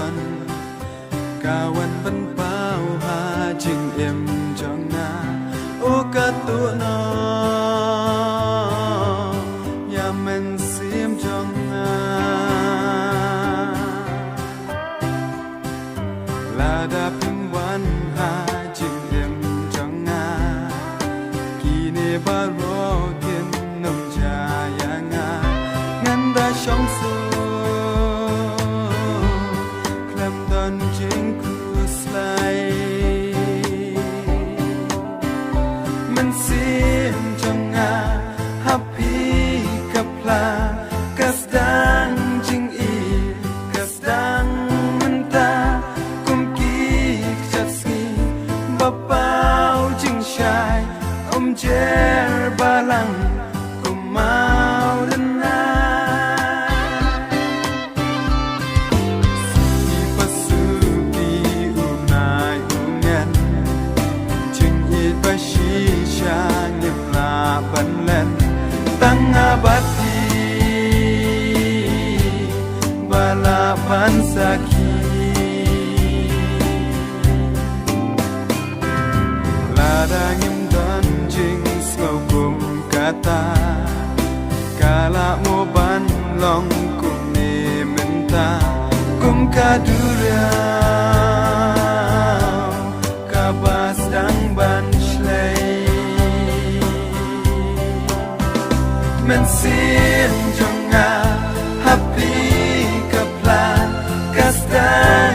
ban kawan ban pau ha jing em jong na o ka tu no ya men sim jong na la da pin wan ha jing em jong na ki ne ba ro kin nom ja ya nga ngan da shong suมันเสียงจงอาฮับพีกับพลากระดังจิงอีกระดังมันตากุมกีจัดสีบ่เป้าจิงชายอมเจอบาลังกุมเมาดันนาban len tang abati bala ban saki lada ngim dan jing slow kum kata kala mo ban long kum ne menta kum kadura kabas dang ban shleiมันเสียงจงอาฮับพีกับพลากระดัง